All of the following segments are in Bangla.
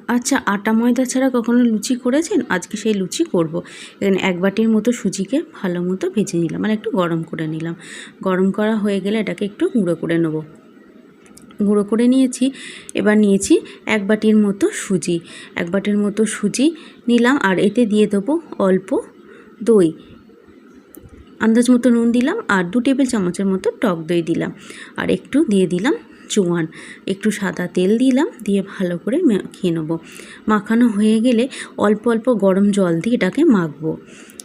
আচ্ছা, আটা ময়দা ছাড়া কখনো লুচি করেছেন? আজকে সেই লুচি করব। এখানে 1 বাটির মতো সুজিকে ভালো মতো ভেজে নিলাম, মানে একটু গরম করে নিলাম। গরম করা হয়ে গেলে এটাকে একটু গুঁড়ো করে নেব। গুঁড়ো করে নিয়েছি। এবার নিয়েছি 1 বাটির মতো সুজি। 1 বাটির মতো সুজি নিলাম, আর এতে দিয়ে দেবো অল্প দই। আন্দাজ মতো নুন দিলাম, আর 2 টেবিল চামচের মতো টক দই দিলাম, আর একটু দিয়ে দিলাম জোয়ান, একটু সাদা তেল দিলাম, দিয়ে ভালো করে মাখিয়ে নেব। মাখানো হয়ে গেলে অল্প অল্প গরম জল দিয়ে এটাকে মাখবো।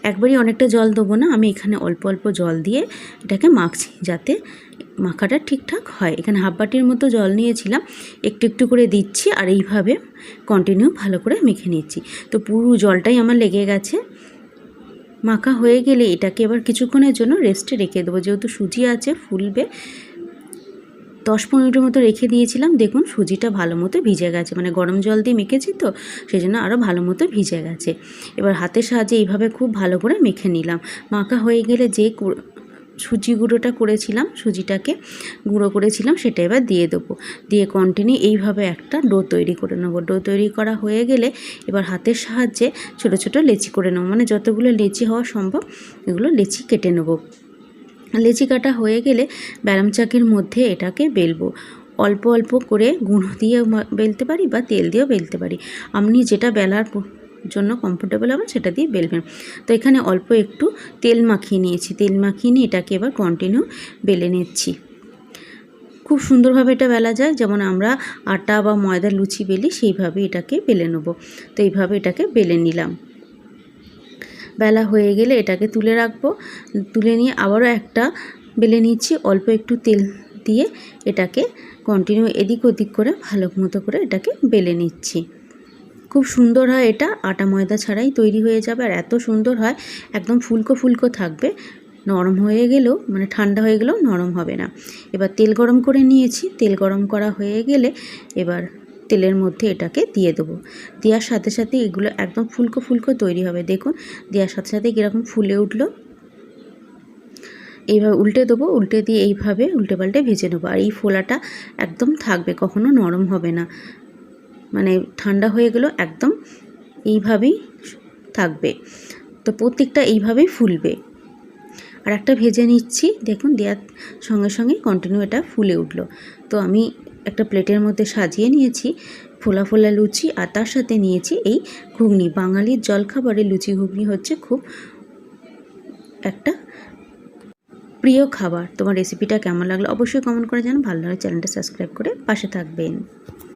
একবারই অনেকটা জল দেবো না, আমি এখানে অল্প অল্প জল দিয়ে এটাকে মাখছি, যাতে মাখাটা ঠিকঠাক হয়। এখানে 1/2 বাটির মতো জল নিয়েছিলাম, একটু একটু করে দিচ্ছি, আর এইভাবে কন্টিনিউ ভালো করে মেখে নিচ্ছি। তো পুরো জলটাই আমার লেগে গেছে। মাখা হয়ে গেলে এটাকে এবার কিছুক্ষণের জন্য রেস্টে রেখে দেবো, যেহেতু সুজি আছে ফুলবে। 10-15 মিনিটের মতো রেখে দিয়েছিলাম। দেখুন সুজিটা ভালো মতো ভিজে গেছে, মানে গরম জল দিয়ে মেখেছি তো সেই জন্য আরও ভালো মতো ভিজে গেছে। এবার হাতের সাহায্যে এইভাবে খুব ভালো করে মেখে নিলাম। মাখা হয়ে গেলে যে সুজি গুঁড়োটা করেছিলাম, সুজিটাকে গুঁড়ো করেছিলাম, সেটা এবার দিয়ে দেবো। দিয়ে কন্টিনিউ এইভাবে একটা ডো তৈরি করে নেবো। ডো তৈরি করা হয়ে গেলে এবার হাতের সাহায্যে ছোট ছোট লেচি করে নেবো, মানে যতগুলো লেচি হওয়া সম্ভব এগুলো লেচি কেটে নেবো। লেচি কাটা হয়ে গেলে ব্যারাম চাকির মধ্যে এটাকে বেলবো। অল্প অল্প করে গুঁড়ো দিয়ে বেলতে পারি বা তেল দিয়েও বেলতে পারি, আপনি যেটা বেলার জন্য কমফোর্টেবল হবে সেটা দিয়ে বেলবেন। তো এখানে অল্প একটু তেল মাখিয়ে নিয়েছি। তেল মাখিয়ে নিয়ে এটাকে এবার কন্টিনিউ বেলে নিচ্ছি। খুব সুন্দরভাবে এটা বেলা যায়, যেমন আমরা আটা বা ময়দা লুচি বেলি সেইভাবে এটাকে বেলে নেব। তো এইভাবে এটাকে বেলে নিলাম। বেলা হয়ে গেলে এটাকে তুলে রাখবো। তুলে নিয়ে আবারও একটা বেলে নিচ্ছি, অল্প একটু তেল দিয়ে এটাকে কন্টিনিউ এদিক ওদিক করে ভালো মতো করে এটাকে বেলে নিচ্ছি। খুব সুন্দর হয় এটা, আটা ময়দা ছাড়াই তৈরি হয়ে যাবে, আর এত সুন্দর হয়, একদম ফুলকো ফুলকো থাকবে। নরম হয়ে গেলেও, মানে ঠান্ডা হয়ে গেলেও নরম হবে না। এবার তেল গরম করে নিয়েছি। তেল গরম করা হয়ে গেলে এবার তেলের মধ্যে এটাকে দিয়ে দেবো। দেওয়ার সাথে সাথে এগুলো একদম ফুলকো ফুলকো তৈরি হবে। দেখুন দেওয়ার সাথে সাথে কীরকম ফুলে উঠলো। এইভাবে উল্টে দেবো, উল্টে দিয়ে এইভাবে উল্টে পাল্টে ভেজে নেবো। আর এই ফোলাটা একদম থাকবে, কখনো নরম হবে না, মানে ঠান্ডা হয়ে গেলেও একদম এইভাবেই থাকবে। তো প্রত্যেকটা এইভাবেই ফুলবে। আর একটা ভেজে নিচ্ছি, দেখুন দেওয়ার সঙ্গে সঙ্গে কন্টিনিউ এটা ফুলে উঠলো। তো আমি একটা প্লেটের মধ্যে সাজিয়ে নিয়েছি ফোলা ফোলা লুচি, আর তার সাথে নিয়েছি এই ঘুগনি। বাঙালির জলখাবারে লুচি ঘুগনি হচ্ছে খুব একটা প্রিয় খাবার। তোমার রেসিপিটা কেমন লাগলো অবশ্যই কমেন্ট করে জানান। ভালো লাগলে চ্যানেলটা সাবস্ক্রাইব করে পাশে থাকবেন।